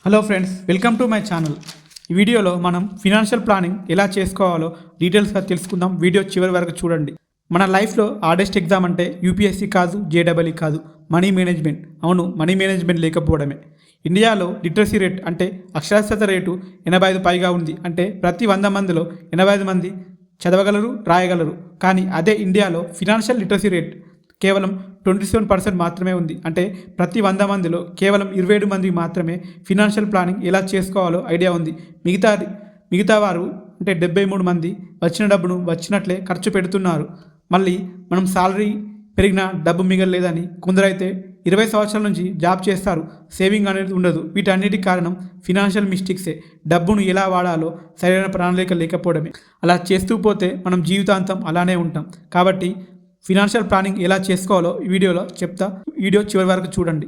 Hello friends, welcome to my channel. ఈ వీడియోలో మనం ఫినాన్షియల్ ప్లానింగ్ ఎలా చేసుకోవాలో డీటెయిల్స్గా తెలుసుకుందాం. వీడియో చివరి వరకు చూడండి. మన లైఫ్లో హార్డెస్ట్ ఎగ్జామ్ అంటే యూపీఎస్సీ కాదు, జేడబ్ల్యూ కాదు, మనీ మేనేజ్మెంట్. అవును, మనీ మేనేజ్మెంట్ లేకపోవడమే. ఇండియాలో లిటరసీ రేట్ అంటే అక్షరాస్యత రేటు 85 పైగా ఉంది. అంటే ప్రతి 100 మందిలో 85 మంది చదవగలరు, రాయగలరు. కానీ అదే ఇండియాలో ఫినాన్షియల్ లిటరసీ రేట్ కేవలం 27% మాత్రమే ఉంది. అంటే ప్రతి 100 మందిలో కేవలం 27 మంది మాత్రమే ఫినాన్షియల్ ప్లానింగ్ ఎలా చేసుకోవాలో ఐడియా ఉంది. మిగతా వారు అంటే 73 మంది వచ్చిన డబ్బును వచ్చినట్లే ఖర్చు పెడుతున్నారు. మళ్ళీ మనం సాలరీ పెరిగినా డబ్బు మిగలలేదని కొందరైతే 20 సంవత్సరాల నుంచి జాబ్ చేస్తారు, సేవింగ్ అనేది ఉండదు. వీటన్నిటికి కారణం ఫినాన్షియల్ మిస్టేక్సే. డబ్బును ఎలా వాడాలో సరైన ప్రణాళిక లేకపోవడమే. అలా చేస్తూ పోతే మనం జీవితాంతం అలానే ఉంటాం. కాబట్టి ఫినాన్షియల్ ప్లానింగ్ ఎలా చేసుకోవాలో ఈ వీడియోలో చెప్తా. వీడియో చివరి వరకు చూడండి.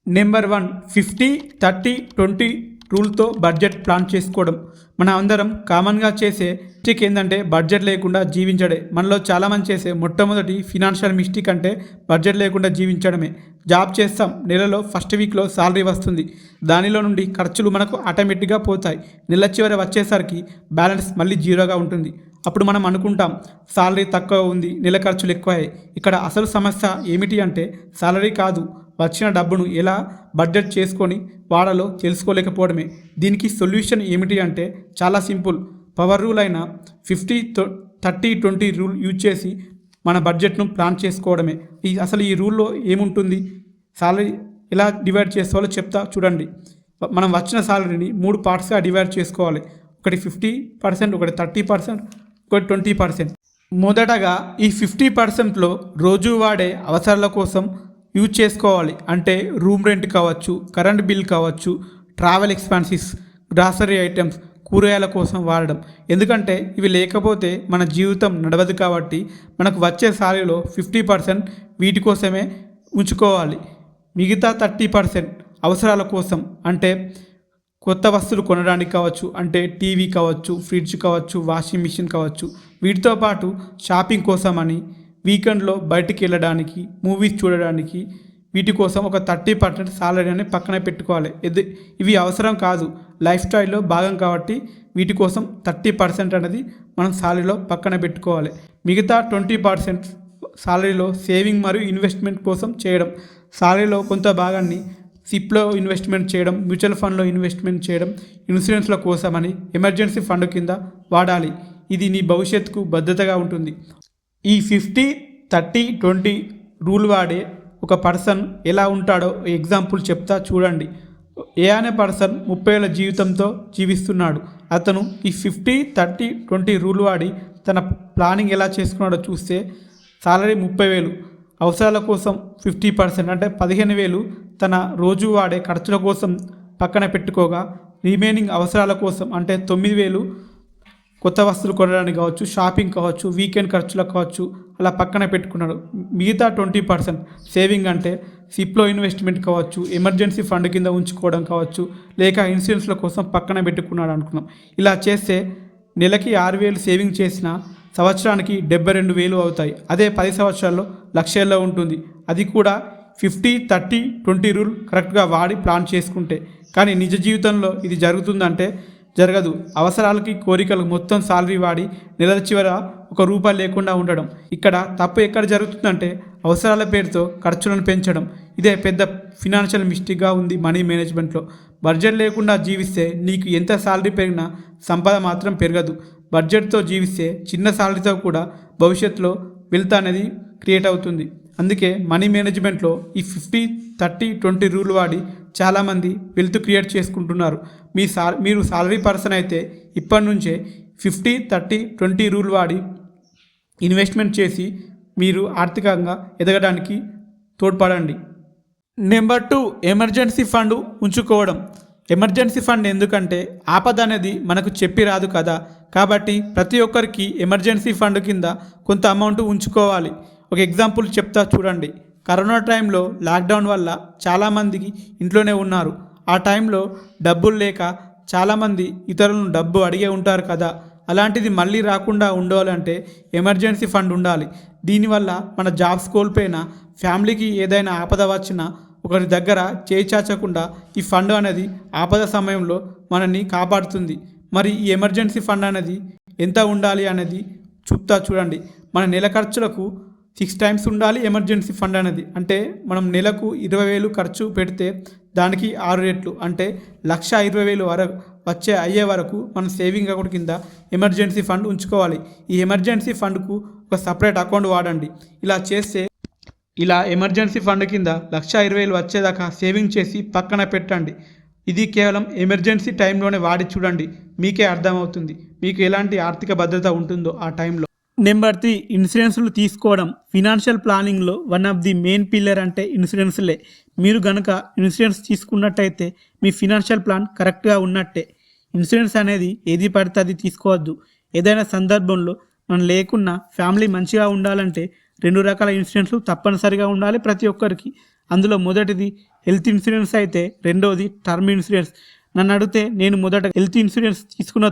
నెంబర్ 1, 50-30-20 రూల్తో బడ్జెట్ ప్లాన్ చేసుకోవడం. మన అందరం కామన్గా చేసే మిస్టేక్ ఏంటంటే బడ్జెట్ లేకుండా జీవించడే. మనలో చాలామంది చేసే మొట్టమొదటి ఫినాన్షియల్ మిస్టేక్ అంటే బడ్జెట్ లేకుండా జీవించడమే. జాబ్ చేస్తాం, నెలలో ఫస్ట్ వీక్లో సాలరీ వస్తుంది. దానిలో నుండి ఖర్చులు మనకు ఆటోమేటిక్గా పోతాయి. నెల చివరి వచ్చేసరికి బ్యాలెన్స్ మళ్ళీ జీరోగా ఉంటుంది. అప్పుడు మనం అనుకుంటాం సాలరీ తక్కువ ఉంది, నెల ఖర్చులు ఎక్కువయ్యాయి. ఇక్కడ అసలు సమస్య ఏమిటి అంటే సాలరీ కాదు, వచ్చిన డబ్బును ఎలా బడ్జెట్ చేసుకొని వాడాలో తెలుసుకోలేకపోవడమే. దీనికి సొల్యూషన్ ఏమిటి అంటే చాలా సింపుల్. పవర్ రూల్ అయిన 50-30-20 రూల్ యూజ్ చేసి మన బడ్జెట్ను ప్లాన్ చేసుకోవడమే. అసలు ఈ రూల్లో ఏముంటుంది, సాలరీ ఎలా డివైడ్ చేసుకోవాలో చెప్తా చూడండి. మనం వచ్చిన సాలరీని 3 పార్ట్స్గా డివైడ్ చేసుకోవాలి. ఒకటి 50%, ఒకటి 30%, ఒకటి 20%. మొదటగా ఈ 50%లో రోజు వాడే అవసరాల కోసం యూజ్ చేసుకోవాలి. అంటే రూమ్ రెంట్ కావచ్చు, కరెంట్ బిల్ కావచ్చు, ట్రావెల్ ఎక్స్పెన్సెస్, గ్రాసరీ ఐటమ్స్, కూరగాయల కోసం వాడడం. ఎందుకంటే ఇవి లేకపోతే మన జీవితం నడవదు. కాబట్టి మనకు వచ్చే సాలరీలో 50% వీటి కోసమే ఉంచుకోవాలి. మిగతా 30% అవసరాల కోసం, అంటే కొత్త వస్తువులు కొనడానికి కావచ్చు, అంటే టీవీ కావచ్చు, ఫ్రిడ్జ్ కావచ్చు, వాషింగ్ మిషన్ కావచ్చు. వీటితో పాటు షాపింగ్ కోసం అని, వీకెండ్లో బయటికి వెళ్ళడానికి, మూవీస్ చూడడానికి, వీటి కోసం ఒక 30% సాలరీ అని పక్కన పెట్టుకోవాలి. ఇవి అవసరం కాదు, లైఫ్ స్టైల్లో భాగం. కాబట్టి వీటి కోసం 30% అనేది మనం సాలరీలో పక్కన పెట్టుకోవాలి. మిగతా 20% సాలరీలో సేవింగ్ మరియు ఇన్వెస్ట్మెంట్ కోసం చేయడం. సాలరీలో కొంత భాగాన్ని సిప్లో ఇన్వెస్ట్మెంట్ చేయడం, మ్యూచువల్ ఫండ్లో ఇన్వెస్ట్మెంట్ చేయడం, ఇన్సూరెన్స్ల కోసమని ఎమర్జెన్సీ ఫండ్ కింద వాడాలి. ఇది నీ భవిష్యత్తుకు భద్రతగా ఉంటుంది. ఈ 50-30-20 రూల్ వాడే ఒక పర్సన్ ఎలా ఉంటాడో ఎగ్జాంపుల్ చెప్తా చూడండి. ఏ అనే పర్సన్ 30 ఏళ్ళ జీవితంతో జీవిస్తున్నాడు. అతను ఈ 50-30-20 రూల్ వాడి తన ప్లానింగ్ ఎలా చేసుకున్నాడో చూస్తే సాలరీ 30,000, అవసరాల కోసం 50% అంటే 15,000 తన రోజు వాడే ఖర్చుల కోసం పక్కన పెట్టుకోగా, రిమైనింగ్ అవసరాల కోసం అంటే 9,000 కొత్త వస్తువులు కొనడానికి కావచ్చు, షాపింగ్ కావచ్చు, వీకెండ్ ఖర్చులకు కావచ్చు అలా పక్కన పెట్టుకున్నాడు. మిగతా 20% సేవింగ్ అంటే సిప్లో ఇన్వెస్ట్మెంట్ కావచ్చు, ఎమర్జెన్సీ ఫండ్ కింద ఉంచుకోవడం కావచ్చు, లేక ఇన్సూరెన్స్ల కోసం పక్కన పెట్టుకున్నాడు అనుకున్నాం. ఇలా చేస్తే నెలకి 6,000 సేవింగ్ చేసిన సంవత్సరానికి 72,000 అవుతాయి. అదే 10 సంవత్సరాల్లో లక్షల్లో ఉంటుంది. అది కూడా 50-30-20 రూల్ కరెక్ట్గా వాడి ప్లాన్ చేసుకుంటే. కానీ నిజ జీవితంలో ఇది జరుగుతుందంటే జరగదు. అవసరాలకి, కోరికలకు మొత్తం సాలరీ వాడి నెల చివర ₹1 లేకుండా ఉండడం. ఇక్కడ తప్పు ఎక్కడ జరుగుతుందంటే అవసరాల పేరుతో ఖర్చులను పెంచడం. ఇదే పెద్ద ఫినాన్షియల్ మిస్టేక్గా ఉంది మనీ మేనేజ్మెంట్లో. బడ్జెట్ లేకుండా జీవిస్తే నీకు ఎంత సాలరీ పెరిగినా సంపద మాత్రం పెరగదు. బడ్జెట్తో జీవిస్తే చిన్న సాలరీతో కూడా భవిష్యత్తులో వెల్త్ అనేది క్రియేట్ అవుతుంది. అందుకే మనీ మేనేజ్మెంట్లో ఈ 50-30-20 రూల్ వాడి చాలామంది వెల్త్ క్రియేట్ చేసుకుంటున్నారు. మీరు సాలరీ పర్సన్ అయితే ఇప్పటి నుంచే 50-30-20 రూల్ వాడి ఇన్వెస్ట్మెంట్ చేసి మీరు ఆర్థికంగా ఎదగడానికి తోడ్పడండి. నెంబర్ 2, ఎమర్జెన్సీ ఫండ్ ఉంచుకోవడం. ఎమర్జెన్సీ ఫండ్ ఎందుకంటే ఆపద అనేది మనకు చెప్పి రాదు కదా. కాబట్టి ప్రతి ఒక్కరికి ఎమర్జెన్సీ ఫండ్ కింద కొంత అమౌంట్ ఉంచుకోవాలి. ఒక ఎగ్జాంపుల్ చెప్తా చూడండి. కరోనా టైంలో లాక్డౌన్ వల్ల చాలామందికి ఇంట్లోనే ఉన్నారు. ఆ టైంలో డబ్బులు లేక చాలామంది ఇతరులను డబ్బు అడిగే ఉంటారు కదా. అలాంటిది మళ్ళీ రాకుండా ఉండాలంటే ఎమర్జెన్సీ ఫండ్ ఉండాలి. దీనివల్ల మన జాబ్స్ కోల్పోయినా, ఫ్యామిలీకి ఏదైనా ఆపద వచ్చినా ఒకరి దగ్గర చేయి చాచకుండా ఈ ఫండ్ అనేది ఆపద సమయంలో మనల్ని కాపాడుతుంది. మరి ఈ ఎమర్జెన్సీ ఫండ్ అనేది ఎంత ఉండాలి అనేది చెప్తా చూడండి. మన నెల ఖర్చులకు 6 టైమ్స్ ఉండాలి ఎమర్జెన్సీ ఫండ్ అనేది. అంటే మనం నెలకు 20,000 ఖర్చు పెడితే దానికి 6 రెట్లు అంటే 1,20,000 వరకు అయ్యే వరకు మనం సేవింగ్ అకౌంట్ కింద ఎమర్జెన్సీ ఫండ్ ఉంచుకోవాలి. ఈ ఎమర్జెన్సీ ఫండ్కు ఒక సపరేట్ అకౌంట్ వాడండి. ఇలా చేస్తే ఎమర్జెన్సీ ఫండ్ కింద 1,20,000 వచ్చేదాకా సేవింగ్ చేసి పక్కన పెట్టండి. ఇది కేవలం ఎమర్జెన్సీ టైంలోనే వాడి చూడండి, మీకే అర్థమవుతుంది మీకు ఎలాంటి ఆర్థిక భద్రత ఉంటుందో ఆ టైంలో. నెంబర్ 3, ఇన్సూరెన్స్లు తీసుకోవడం. ఫినాన్షియల్ ప్లానింగ్లో one of the main pillar అంటే ఇన్సూరెన్స్లే. మీరు కనుక ఇన్సూరెన్స్ తీసుకున్నట్టయితే మీ ఫినాన్షియల్ ప్లాన్ కరెక్ట్గా ఉన్నట్టే. ఇన్సూరెన్స్ అనేది ఏది పడితే అది తీసుకోవద్దు. ఏదైనా సందర్భంలో మనం లేకున్నా ఫ్యామిలీ మంచిగా ఉండాలంటే 2 రకాల ఇన్సూరెన్స్లు తప్పనిసరిగా ఉండాలి ప్రతి ఒక్కరికి. అందులో మొదటిది హెల్త్ ఇన్సూరెన్స్ అయితే రెండవది టర్మ్ ఇన్సూరెన్స్. నన్ను అడిగితే నేను మొదట హెల్త్ ఇన్సూరెన్స్ తీసుకున్న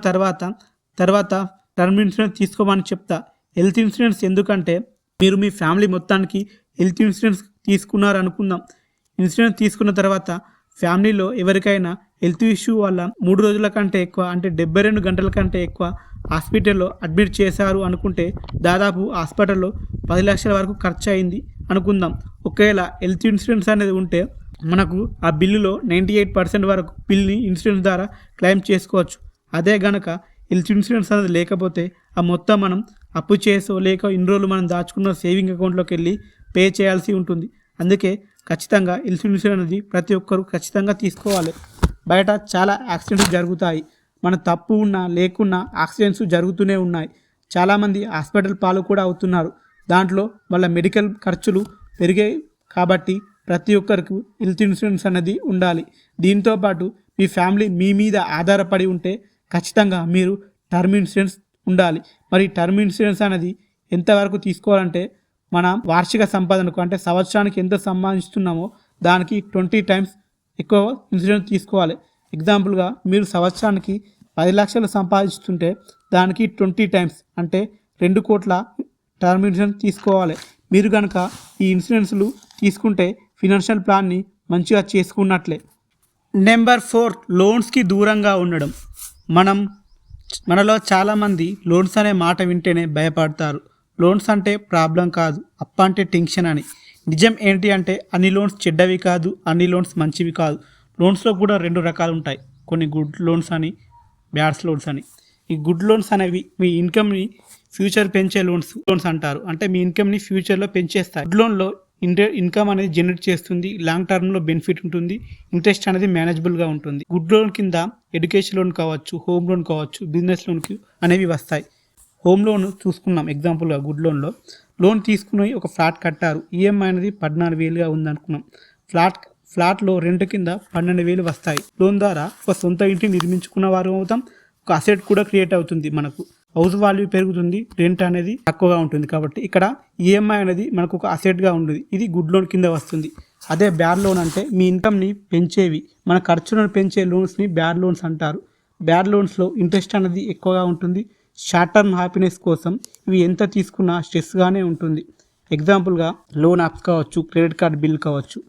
తర్వాత టర్మ్ ఇన్సూరెన్స్ తీసుకోమని చెప్తా. హెల్త్ ఇన్సూరెన్స్ ఎందుకంటే మీరు మీ ఫ్యామిలీ మొత్తానికి హెల్త్ ఇన్సూరెన్స్ తీసుకున్నారు అనుకుందాం. ఇన్సూరెన్స్ తీసుకున్న తర్వాత ఫ్యామిలీలో ఎవరికైనా హెల్త్ ఇష్యూ వల్ల 3 రోజుల కంటే ఎక్కువ అంటే 72 గంటల కంటే ఎక్కువ హాస్పిటల్లో అడ్మిట్ చేశారు అనుకుంటే దాదాపు హాస్పిటల్లో 10 లక్షల వరకు ఖర్చు అయింది అనుకుందాం. ఒకవేళ హెల్త్ ఇన్సూరెన్స్ అనేది ఉంటే మనకు ఆ బిల్లులో 98% వరకు బిల్ని ఇన్సూరెన్స్ ద్వారా క్లెయిమ్ చేసుకోవచ్చు. అదే గనక హెల్త్ ఇన్సూరెన్స్ అనేది లేకపోతే ఆ మొత్తం మనం అప్పు చేసో లేక ఇన్ని రోజులు మనం దాచుకున్న సేవింగ్ అకౌంట్లోకి వెళ్ళి పే చేయాల్సి ఉంటుంది. అందుకే ఖచ్చితంగా హెల్త్ ఇన్సూరెన్స్ అనేది ప్రతి ఒక్కరూ ఖచ్చితంగా తీసుకోవాలి. బయట చాలా యాక్సిడెంట్స్ జరుగుతాయి. మన తప్పు ఉన్నా లేకున్నా యాక్సిడెంట్స్ జరుగుతూనే ఉన్నాయి. చాలామంది హాస్పిటల్ పాలు కూడా అవుతున్నారు. దాంట్లో వాళ్ళ మెడికల్ ఖర్చులు పెరిగాయి కాబట్టి ప్రతి ఒక్కరికి హెల్త్ ఇన్సూరెన్స్ అనేది ఉండాలి. దీంతోపాటు మీ ఫ్యామిలీ మీ మీద ఆధారపడి ఉంటే ఖచ్చితంగా మీరు టర్మ్ ఇన్సూరెన్స్ ఉండాలి. మరి టర్మ్ ఇన్సూరెన్స్ అనేది ఎంతవరకు తీసుకోవాలంటే మన వార్షిక సంపాదనకు అంటే సంవత్సరానికి ఎంత సంపాదిస్తున్నామో దానికి 20 టైమ్స్ ఎక్కువ ఇన్సూరెన్స్ తీసుకోవాలి. ఎగ్జాంపుల్గా మీరు సంవత్సరానికి 10 లక్షలు సంపాదిస్తుంటే దానికి 20 టైమ్స్ అంటే 2 కోట్ల టర్మ్ ఇన్సూరెన్స్ తీసుకోవాలి. మీరు కనుక ఈ ఇన్సూరెన్స్లు తీసుకుంటే ఫినాన్షియల్ ప్లాన్ని మంచిగా చేసుకున్నట్లే. నెంబర్ 4, లోన్స్కి దూరంగా ఉండడం. మనలో చాలామంది లోన్స్ అనే మాట వింటేనే భయపడతారు. లోన్స్ అంటే ప్రాబ్లం కాదు, అప్ప అంటే టెన్షన్ అని. నిజం ఏంటి అంటే అన్ని లోన్స్ చెడ్డవి కాదు, అన్ని లోన్స్ మంచివి కాదు. లోన్స్లో కూడా 2 రకాలు ఉంటాయి. కొన్ని గుడ్ లోన్స్ అని, బ్యాడ్స్ లోన్స్ అని. ఈ గుడ్ లోన్స్ అనేవి మీ ఇన్కమ్ని ఫ్యూచర్ పెంచే లోన్స్ అంటారు. అంటే మీ ఇన్కమ్ని ఫ్యూచర్లో పెంచేస్తాయి. గుడ్ లోన్లో ఇన్కమ్ అనేది జనరేట్ చేస్తుంది, లాంగ్ టర్మ్లో బెనిఫిట్ ఉంటుంది, ఇంట్రెస్ట్ అనేది మేనేజబుల్గా ఉంటుంది. గుడ్ లోన్ కింద ఎడ్యుకేషన్ లోన్ కావచ్చు, హోమ్ లోన్ కావచ్చు, బిజినెస్ లోన్కి అనేవి వస్తాయి. హోమ్ లోన్ చూసుకున్నాం ఎగ్జాంపుల్గా. గుడ్ లోన్లో లోన్ తీసుకుని ఒక ఫ్లాట్ కట్టారు, ఈఎంఐ అనేది 14,000గా ఉందనుకున్నాం. ఫ్లాట్లో రెంట్ కింద 12,000 వస్తాయి. లోన్ ద్వారా ఒక సొంత ఇంటిని నిర్మించుకున్న వారు అవుతాం. ఒక అసెట్ కూడా క్రియేట్ అవుతుంది, మనకు హౌస్ వాల్యూ పెరుగుతుంది, రెంట్ అనేది తక్కువగా ఉంటుంది. కాబట్టి ఇక్కడ ఈఎంఐ అనేది మనకు ఒక అసెట్గా ఉంటుంది. ఇది గుడ్ లోన్ కింద వస్తుంది. అదే బ్యాడ్ లోన్ అంటే మీ ఇన్కమ్ని పెంచేవి, మన ఖర్చులను పెంచే లోన్స్ని బ్యాడ్ లోన్స్ అంటారు. బ్యాడ్ లోన్స్లో ఇంట్రెస్ట్ అనేది ఎక్కువగా ఉంటుంది. షార్ట్ టర్మ్ హ్యాపీనెస్ కోసం ఇవి ఎంత తీసుకున్నా స్ట్రెస్గానే ఉంటుంది. ఎగ్జాంపుల్గా లోన్ యాప్స్ కావచ్చు, క్రెడిట్ కార్డ్ బిల్ కావచ్చు.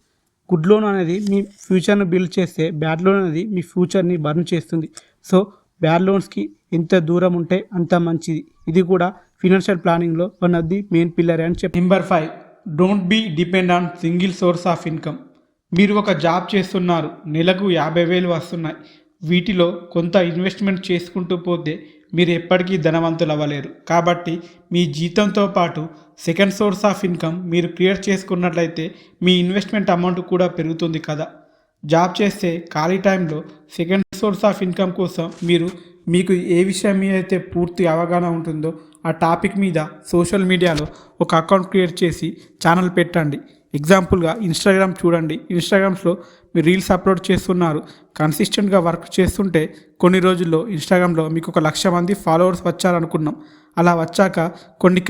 గుడ్ లోన్ అనేది మీ ఫ్యూచర్ను బిల్డ్ చేస్తే బ్యాడ్ లోన్ అనేది మీ ఫ్యూచర్ని బర్న్ చేస్తుంది. సో బ్యాడ్ లోన్స్కి ఎంత దూరం ఉంటే అంత మంచిది. ఇది కూడా ఫినాన్షియల్ ప్లానింగ్లో one of the main pillar అని చెప్పి. Number 5, don't be depend on single source of income. మీరు ఒక జాబ్ చేస్తున్నారు, నెలకు 50,000 వస్తున్నాయి. వీటిలో కొంత ఇన్వెస్ట్మెంట్ చేసుకుంటూ పోతే మీరు ఎప్పటికీ ధనవంతులు అవ్వలేరు. కాబట్టి మీ జీతంతో పాటు సెకండ్ సోర్స్ ఆఫ్ ఇన్కమ్ మీరు క్రియేట్ చేసుకున్నట్లయితే మీ ఇన్వెస్ట్మెంట్ అమౌంట్ కూడా పెరుగుతుంది కదా. జాబ్ చేస్తే ఖాళీ టైంలో సెకండ్ సోర్స్ ఆఫ్ ఇన్కమ్ కోసం మీకు ఏ విషయం మీద అయితే పూర్తి అవగాహన ఉంటుందో ఆ టాపిక్ మీద సోషల్ మీడియాలో ఒక అకౌంట్ క్రియేట్ చేసి ఛానల్ పెట్టండి. ఎగ్జాంపుల్గా ఇన్స్టాగ్రామ్ చూడండి. ఇన్స్టాగ్రామ్స్లో మీరు రీల్స్ అప్లోడ్ చేస్తున్నారు, కన్సిస్టెంట్గా వర్క్ చేస్తుంటే కొన్ని రోజుల్లో ఇన్స్టాగ్రామ్లో మీకు 1,00,000 మంది ఫాలోవర్స్ వచ్చారనుకున్నాం. అలా వచ్చాక కొన్ని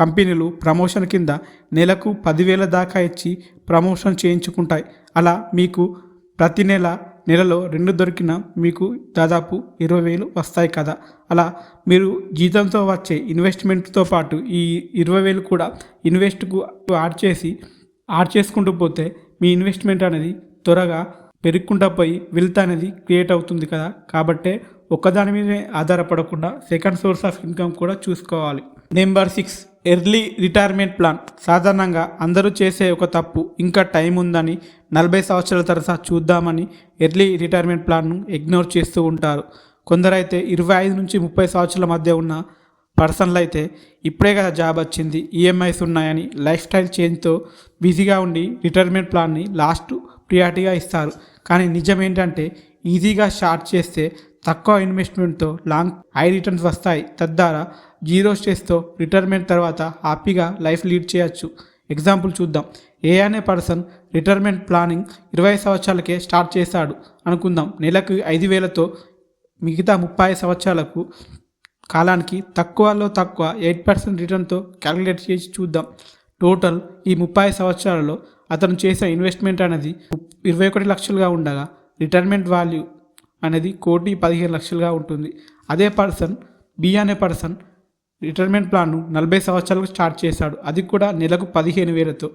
కంపెనీలు ప్రమోషన్ కింద నెలకు 10,000 దాకా ఇచ్చి ప్రమోషన్ చేయించుకుంటాయి. అలా మీకు ప్రతి నెలలో 2 దొరికిన మీకు దాదాపు 20,000 వస్తాయి కదా. అలా మీరు జీతంతో వచ్చే ఇన్వెస్ట్మెంట్తో పాటు ఈ 20,000 కూడా ఇన్వెస్ట్కు యాడ్ చేసుకుంటూ పోతే మీ ఇన్వెస్ట్మెంట్ అనేది త్వరగా పెరుగుకుంటా పోయి వెల్త్ అనేది క్రియేట్ అవుతుంది కదా. కాబట్టే ఒక్కదాని మీదే ఆధారపడకుండా సెకండ్ సోర్స్ ఆఫ్ ఇన్కమ్ కూడా చూసుకోవాలి. Number 6, early retirement plan. సాధారణంగా అందరూ చేసే ఒక తప్పు, ఇంకా టైం ఉందని 40 సంవత్సరాల తరసా చూద్దామని ఎర్లీ రిటైర్మెంట్ ప్లాన్ను ఇగ్నోర్ చేస్తూ ఉంటారు. కొందరైతే 25 నుంచి 30 సంవత్సరాల మధ్య ఉన్న పర్సన్లు అయితే ఇప్పుడే కదా జాబ్ వచ్చింది, ఈఎంఐస్ ఉన్నాయని లైఫ్ స్టైల్ చేంజ్తో బిజీగా ఉండి రిటైర్మెంట్ ప్లాన్ని లాస్ట్ ప్రియారిటీగా ఇస్తారు. కానీ నిజం ఏంటంటే ఈజీగా స్టార్ట్ చేస్తే తక్కువ ఇన్వెస్ట్మెంట్తో లాంగ్ హై రిటర్న్స్ వస్తాయి. తద్వారా జీరో స్ట్రెస్తో రిటైర్మెంట్ తర్వాత హ్యాపీగా లైఫ్ లీడ్ చేయొచ్చు. ఎగ్జాంపుల్ చూద్దాం. ఏ అనే పర్సన్ రిటైర్మెంట్ ప్లానింగ్ 20 సంవత్సరాలకే స్టార్ట్ చేశాడు అనుకుందాం. నెలకు 5,000తో మిగతా 30 సంవత్సరాలకు కాలానికి తక్కువలో తక్కువ 8% రిటర్న్తో క్యాలిక్యులేట్ చేసి చూద్దాం. టోటల్ ఈ 30 సంవత్సరాలలో అతను చేసే ఇన్వెస్ట్మెంట్ అనేది 21 లక్షలుగా ఉండగా రిటైర్మెంట్ వాల్యూ అనేది 1,15,00,000గా ఉంటుంది. అదే పర్సన్ బి అనే పర్సన్ రిటైర్మెంట్ ప్లాన్ను 40 సంవత్సరాలకు స్టార్ట్ చేశాడు, అది కూడా నెలకు 15,000తో.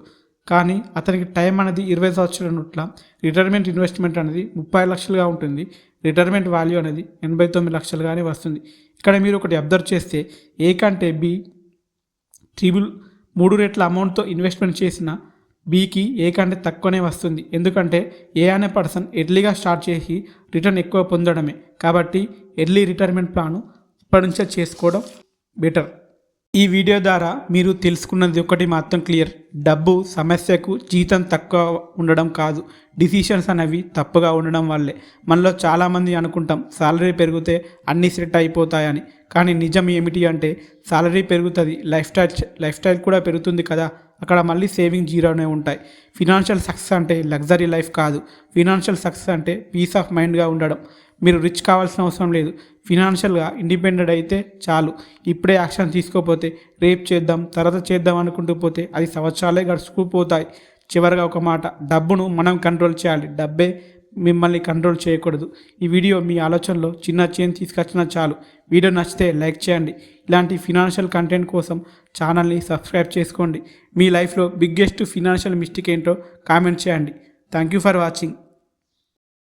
కానీ అతనికి టైం అనేది 20 సంవత్సరాల నోట్ల రిటైర్మెంట్ ఇన్వెస్ట్మెంట్ అనేది 30 లక్షలుగా ఉంటుంది. రిటైర్మెంట్ వాల్యూ అనేది 89 లక్షలుగానే వస్తుంది. ఇక్కడ మీరు ఒకటి అబ్జర్వ్ చేస్తే ఏ కంటే బి 3 రెట్ల అమౌంట్తో ఇన్వెస్ట్మెంట్ చేసిన బీకి ఏ కంటే తక్కువనే వస్తుంది. ఎందుకంటే ఏ అనే పర్సన్ ఎర్లీగా స్టార్ట్ చేసి రిటర్న్ ఎక్కువ పొందడమే. కాబట్టి ఎర్లీ రిటైర్మెంట్ ప్లాను ఇప్పటి నుంచే చేసుకోవడం బెటర్. ఈ వీడియో ద్వారా మీరు తెలుసుకున్నది ఒకటి మాత్రం క్లియర్. డబ్బు సమస్యకు జీతం తక్కువ ఉండడం కాదు, డిసిషన్స్ అనేవి తప్పుగా ఉండడం వల్లే. మనలో చాలామంది అనుకుంటాం సాలరీ పెరిగితే అన్నీ సెట్ అయిపోతాయని. కానీ నిజం ఏమిటి అంటే సాలరీ పెరుగుతుంది, లైఫ్ స్టైల్ కూడా పెరుగుతుంది కదా, అక్కడ మళ్ళీ సేవింగ్ జీరోనే ఉంటాయి. ఫినాన్షియల్ సక్సెస్ అంటే లగ్జరీ లైఫ్ కాదు. ఫినాన్షియల్ సక్సెస్ అంటే పీస్ ఆఫ్ మైండ్గా ఉండడం. మీరు రిచ్ కావాల్సిన అవసరం లేదు, ఫినాన్షియల్గా ఇండిపెండెంట్ అయితే చాలు. ఇప్పుడే యాక్షన్ తీసుకోపోతే రేపు చేద్దాం తర్వాత చేద్దాం అనుకుంటూ పోతే అది సంవత్సరాలే గడుచుకుపోతాయి. చివరిగా ఒక మాట, డబ్బును మనం కంట్రోల్ చేయాలి, డబ్బే మిమ్మల్ని కంట్రోల్ చేయకూడదు. ఈ వీడియో మీ ఆలోచనలో చిన్న చేంజ్ తీసుకొచ్చినా చాలు. వీడియో నచ్చితే లైక్ చేయండి. ఇలాంటి ఫినాన్షియల్ కంటెంట్ కోసం ఛానల్ని సబ్స్క్రైబ్ చేసుకోండి. మీ లైఫ్లో బిగ్గెస్ట్ ఫినాన్షియల్ మిస్టేక్ ఏంటో కామెంట్ చేయండి. Thank you for watching.